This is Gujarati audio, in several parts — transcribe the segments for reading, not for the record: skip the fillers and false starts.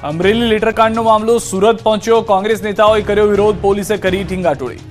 અમરેલી લેટરકાંડનો મામલો સુરત પહોંચ્યો, કોંગ્રેસ નેતાઓએ કર્યો વિરોધ, પોલીસે કરી ઠીંગાટોળી।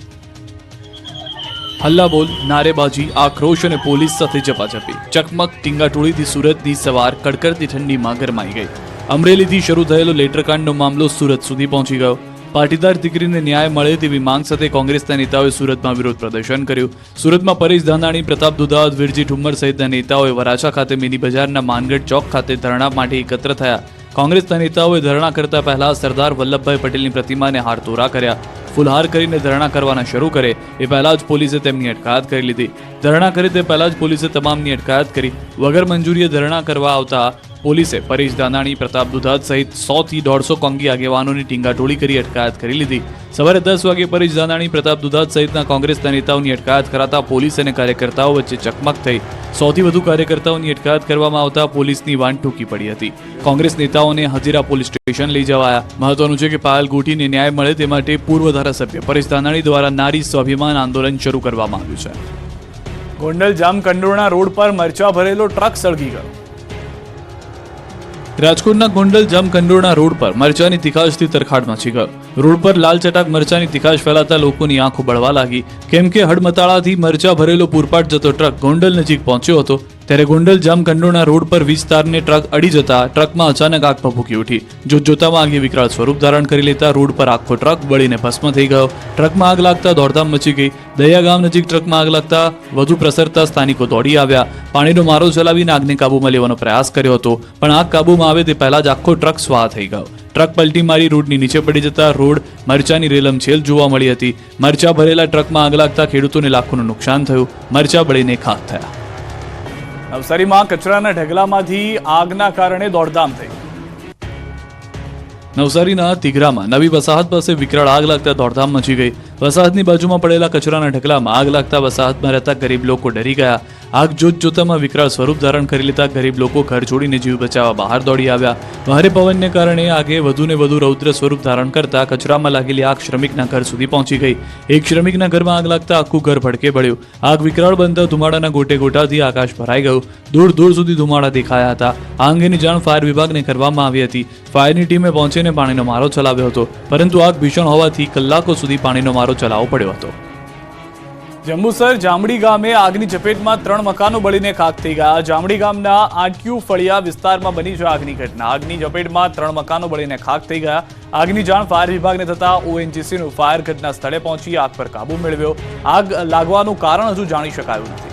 હલ્લાબોલ, નારેબાજી, આક્રોશ અને પોલીસ સાથે ઝપાઝપી, ચકમક, ટીંગાટોળીથી સુરતની સવાર કડકડતી ઠંડીમાં ગરમાઈ ગઈ। અમરેલીથી શરૂ થયેલો લેટરકાંડનો મામલો સુરત સુધી પહોંચી ગયો। પાટીદાર દીકરીને ન્યાય મળે તેવી માંગ સાથે કોંગ્રેસના નેતાઓએ સુરતમાં વિરોધ પ્રદર્શન કર્યું। સુરતમાં પરેશ ધાનાણી, પ્રતાપ દુધાત, વીરજી ઠુમ્મર સહિતના નેતાઓએ વરાછા ખાતે મિની બજારના માનગઢ ચોક ખાતે ધરણા માટે એકત્ર થયા। કોંગ્રેસના નેતાઓએ ધરણા કરતા પહેલા સરદાર વલ્લભભાઈ પટેલની પ્રતિમાને હારતોરા કર્યા। ફુલહાર કરીને ધરણા કરવાના શરૂ કરે એ પહેલા જ પોલીસે તેમની અટકાયત કરી લીધી। ધરણા કરે તે પહેલા જ પોલીસે તમામની અટકાયત કરી। વગર મંજૂરીએ ધરણા કરવા આવતા પોલીસે પરેશ ધાનાણી, પ્રતાપ દુધાત સહિત 100 થી 150 કોંગી આગેવાનોની ટીંગાટોળી કરી અટકાયત કરી લીધી। સવારે 10 વાગે પરેશ ધાનાણી, પ્રતાપ દુધાત સહિતના કોંગ્રેસના નેતાઓની અટકાયત કરાતા પોલીસ અને કાર્યકર્તાઓ વચ્ચે ચકમક થઈ। 100 થી વધુ કાર્યકર્તાઓની અટકાયત કરવામાં આવતા પોલીસની વાન ટૂંકી પડી હતી। કોંગ્રેસ નેતાઓને હજીરા પોલીસ સ્ટેશન લઈ જવાયા। મહત્વનું છે કે પાયલ ગોટીને ન્યાય મળે તે માટે પૂર્વ ધારાસભ્ય પરેશ ધાનાણી દ્વારા નારી સ્વાભિમાન આંદોલન શરૂ કરવામાં આવ્યું છે। ગોંડલ જામકંડોરણા રોડ પર મરચા ભરેલો ટ્રક સળગી ગયો। રાજકોટના ગોંડલ જામકંડોરણા રોડ પર મરચાની તીખાશથી તરખાટ મચી ગયો। રોડ પર લાલ ચટાક મરચાની તીખાશ ફેલાતા લોકોની આંખો બળવા લાગી, કેમ કે હડમતાળાથી મરચા ભરેલો પૂરપાટ જતો ટ્રક ગોંડલ નજીક પહોંચ્યો હતો। ત્યારે ગોંડલ જામકંડોરણા રોડ પર વીજ તારને ટ્રક અડી જતા ટ્રકમાં અચાનક આગ ભભૂકી ઉઠી। જોતજોતામાં આગે વિકરાળ સ્વરૂપ ધારણ કરી લેતા રોડ પર આખો ટ્રક બળીને ભસ્મ થઈ ગયો। ટ્રકમાં આગ લાગતા દોડધામ મચી ગઈ। દયા ગામ નજીક ટ્રકમાં આગ લાગતા વધુ પ્રસરતા સ્થાનિકો દોડી આવ્યા। પાણીનો મારો ચલાવીને આગને કાબૂમાં લેવાનો પ્રયાસ કર્યો હતો, પણ આગ કાબૂમાં આવે તે પહેલા જ આખો ટ્રક સ્વાહ થઈ ગયો। ટ્રક પલટી મારી રોડની નીચે પડી જતા રોડ મરચાની રેલમછેલ જોવા મળી હતી। મરચા ભરેલા ટ્રકમાં આગ લાગતા ખેડૂતોને લાખોનું નુકસાન થયું। મરચા બળીને ખાખ થયા। નવસારીમાં કચરાના ઢગલામાંથી આગના કારણે દોડધામ થઈ। નવસારીના તિઘરામાં નવી વસાહત પાસે વિકરાળ આગ લાગતા દોડધામ મચી ગઈ। વસાહતની બાજુમાં પડેલા કચરાના ઢગલામાં આગ લાગતા વસાહતમાં રહેતા ગરીબ લોકો ડરી ગયા। આગ જોતજોતામાં વિકરાળ સ્વરૂપ ધારણ કરી લેતા ગરીબ લોકો ઘર છોડીને જીવ બચાવવા બહાર દોડી આવ્યા। ભારે પવનને કારણે આગે વધુને વધુ રૌદ્ર સ્વરૂપ ધારણ કરતા કચરામાં લાગેલી આગ શ્રમિકના ઘર સુધી પહોંચી ગઈ। એક શ્રમિકના ઘરમાં આગ લાગતા આખું ઘર ભડકે પડ્યું। આગ વિકરાળ બનતા ધુમાડાના ગોટે ગોટાથી આકાશ ભરાઈ ગયું। દૂર દૂર સુધી ધુમાડા દેખાયા હતા। આ અંગેની જાણ ફાયર વિભાગને કરવામાં આવી હતી। ફાયરની ટીમે પહોંચીને પાણીનો મારો ચલાવ્યો હતો, પરંતુ આગ ભીષણ હોવાથી કલાકો સુધી પાણીનો મારો ચલાવવો પડ્યો હતો। જંબુસર જામડી ગામે આગની ઝપેટમાં 3 મકાનો બળીને ખાખ થઈ ગયા। જામડી ગામના આંટ્યુ ફળિયા વિસ્તારમાં બની છે આગની ઘટના। આગની ઝપેટમાં 3 મકાનો બળીને ખાખ થઈ ગયા। આગની જાણ ફાયર વિભાગને થતા ઓએનજીસીનું ફાયર ઘટના સ્થળે પહોંચી આગ પર કાબુ મેળવ્યો। આગ લાગવાનું કારણ હજુ જાણી શકાયું નથી।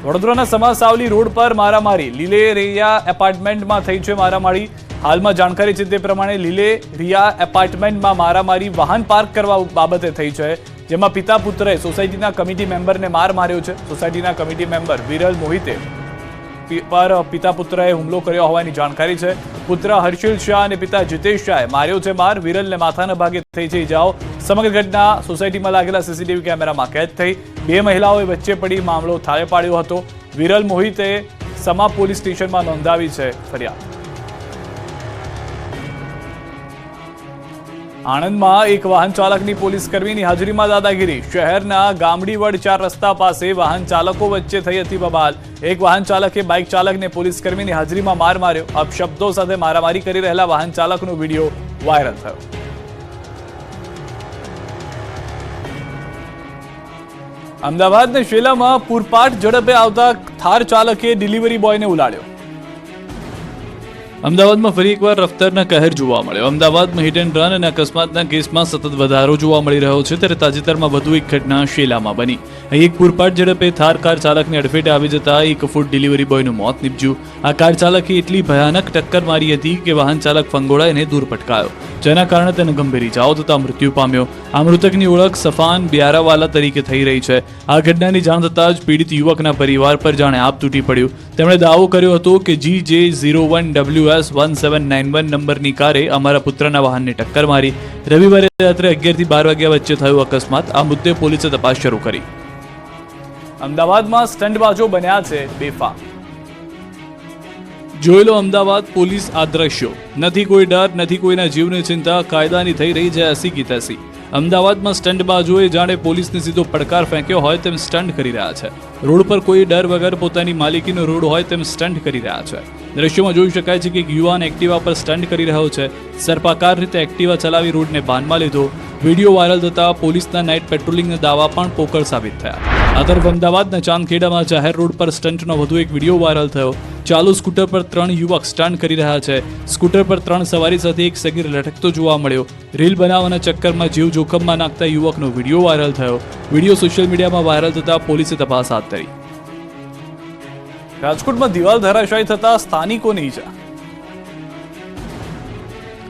વડોદરાના સમાસાવલી રોડ પર મારામારી। લીલે રિયા એપાર્ટમેન્ટમાં થઈ છે મારામારી। હાલમાં જાણકારી છે તે પ્રમાણે લીલે રિયા એપાર્ટમેન્ટમાં મારામારી વાહન પાર્ક કરવા બાબતે થઈ છે, જેમાં પિતા પુત્રએ સોસાયટીના કમિટી મેમ્બરને માર માર્યો છે। સોસાયટીના કમિટી મેમ્બર વિરલ મોહિતે પર પિતા પુત્રએ હુમલો કર્યો હોવાની જાણકારી છે। પુત્ર હર્ષિલ શાહ અને પિતા જીતેશ શાહે માર્યો છે માર। વિરલને માથાના ભાગે થઈ છે ઇજાઓ। સમગ્ર ઘટના સોસાયટીમાં લાગેલા સીસીટીવી કેમેરામાં કેદ થઈ। 2 મહિલાઓએ વચ્ચે પડી મામલો થાળે પાડ્યો હતો। વિરલ મોહિતે સમા પોલીસ સ્ટેશનમાં નોંધાવી છે ફરિયાદ। આણંદમાં એક વાહન ચાલકની પોલીસ કર્મીની હાજરીમાં દાદાગીરી। શહેરના ગામડીવડ 4 રસ્તા પાસે વાહન ચાલકો વચ્ચે થઈ હતી બબાલ। એક વાહન ચાલકે બાઇક ચાલકને પોલીસ કર્મીની હાજરીમાં માર માર્યો। અપશબ્દો સાથે મારામારી કરી રહેલા વાહન ચાલકનો વિડીયો વાયરલ થયો। અમદાવાદના શેલામાં પૂરપાટ ઝડપે આવતા થાર ચાલકે ડિલિવરી બોયને ઉલાડ્યો। અમદાવાદમાં ફરી એકવાર રફતારના કહેર જોવા મળ્યો। અમદાવાદમાં હિટ એન્ડ રન અને અકસ્માતના કેસમાં સતત વધારો જોવા મળી રહ્યો છે, ત્યારે તાજેતરમાં વધુ એક ઘટના શેલામાં બની। અહીં એક પૂરપાટ ઝડપે થાર કાર ચાલકને અડફેટે આવી જતા એક ફૂડ ડિલિવરી બોયનું મોત નીપજ્યું। આ કાર ચાલકે એટલી ભયાનક ટક્કર મારી હતી કે વાહન ચાલક ફંગોળાઈને દૂર પટકાયો, જેના કારણે તેને ગંભીર ઇજાઓ થતા મૃત્યુ પામ્યો। આ મૃતકની ઓળખ સફાન બ્યારાવાલા તરીકે થઈ રહી છે। આ ઘટનાની જાણ થતાં જ પીડિત યુવકના પરિવાર પર જાણે આપ તૂટી પડ્યું। તેમણે દાવો કર્યો હતો કે GJ01WS1791 નંબરની કારે અમારા પુત્રના વાહનને ટક્કર મારી। રવિવારે રાત્રે 11 થી 12 વાગ્યા વચ્ચે થયો અકસ્માત। આ મુદ્દે પોલીસે તપાસ શરૂ કરી। અમદાવાદમાં સ્ટંટબાજો બન્યા છે બેફામ। જોઈ લો અમદાવાદ પોલીસ આ દ્રશ્યો। નથી કોઈ ડર, નથી કોઈના જીવની ચિંતા, કાયદાની થઈ રહી છે એસી કી તૈસી। અમદાવાદમાં સ્ટંટબાજોએ જાણે પોલીસને સીધો પડકાર ફેંક્યો હોય તેમ સ્ટંટ કરી રહ્યા છે. રોડ પર કોઈ ડર વગર પોતાની માલિકીનો રોડ હોય તેમ સ્ટંટ કરી રહ્યા છે. દ્રશ્યોમાં જોઈ શકાય છે કે એક યુવાન એક્ટિવા પર સ્ટંટ કરી રહ્યો છે. સર્પાકાર રીતે એક્ટિવા ચલાવી રોડને બાનમાં લીધો. વિડીયો વાયરલ થતા પોલીસના નાઇટ પેટ્રોલિંગના દાવા પણ પોકળ સાબિત થયા. આ તરફ અમદાવાદના ચાંદખેડામાં જાહેર રોડ પર સ્ટંટનો વધુ એક વિડીયો વાયરલ થયો. ચાલુ સ્કૂટર પર 3 યુવક સ્ટંટ કરી રહ્યા છે. સ્કૂટર પર 3 સવારી સાથે એક સગીર લટકતો જોવા મળ્યો. રીલ બનાવવાના ચક્કરમાં જીવ જોખમમાં નાખતા યુવકનો વિડીયો વાયરલ થયો. વિડીયો સોશિયલ મીડિયામાં વાયરલ થતા પોલીસે તપાસ હાથ ધરી. રાજકોટમાં દિવાલ ધરાશાયી થતા સ્થાનિકોને ઈજા.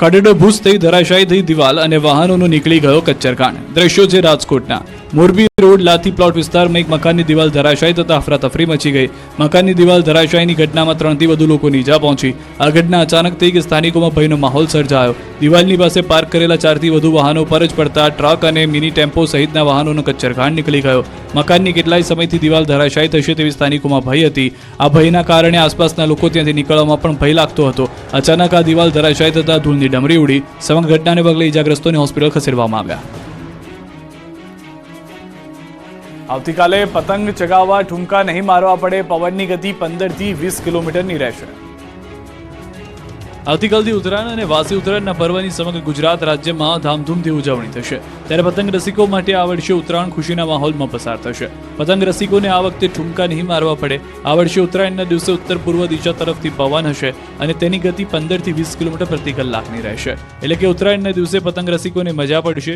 કડડભૂસ થઈ ધરાશાયી થઈ દિવાલ અને વાહનોનો નીકળી ગયો કચ્ચરકાંડ. દ્રશ્યો છે રાજકોટના. મોરબી રોડ લાથી પ્લોટ વિસ્તારમાં એક મકાનની દિવાલ ધરાશાયી થતા અફરાતફરી મચી ગઈ. મકાનની દિવાલ ધરાશાયીની ઘટનામાં 3 થી વધુ લોકોની ઈજા પહોંચી. આ ઘટના અચાનક થઈ કે સ્થાનિકોમાં ભયનો માહોલ સર્જાયો. દિવાલની પાસે પાર્ક કરેલા 4 થી વધુ વાહનો પર જ પડતા ટ્રક અને મિની ટેમ્પો સહિતના વાહનોનો કચ્ચરકાંડ નીકળી ગયો. મકાનની કેટલાય સમયથી દિવાલ ધરાશાયી થશે તેવી સ્થાનિકોમાં ભય હતી. આ ભયના કારણે આસપાસના લોકો ત્યાંથી નીકળવામાં પણ ભય લાગતો હતો. અચાનક આ દિવાલ ધરાશાયી થતા ધૂળની ડમરી ઉડી. સમગ્ર ઘટનાને પગલે ઈજાગ્રસ્તોને હોસ્પિટલ ખસેડવામાં આવ્યા. આવતીકાલે પતંગ ચગાવવા ઠુમકા નહીં મારવા પડે. પવનની ગતિ 15 થી 20 કિલોમીટરની રહેશે. આવતીકાલથી ઉત્તરાયણ અને વાસી ઉત્તરાયણના પર્વની સમગ્ર ગુજરાત રાજ્યમાં ધામધૂમથી ઉજવણી થશે. ત્યારે પતંગ રસિકો માટે આ વર્ષે ઉત્તરાયણ ખુશીના માહોલમાં પસાર થશે. પતંગ રસિકોને આ વખતે ઠુમકા નહીં મારવા પડે. આ વર્ષે ઉત્તરાયણના દિવસે ઉત્તર પૂર્વ દિશા તરફથી પવન હશે અને તેની ગતિ 15 થી 20 કિલોમીટર પ્રતિ કલાકની રહેશે. એટલે કે ઉત્તરાયણના દિવસે પતંગ રસિકોને મજા પડશે.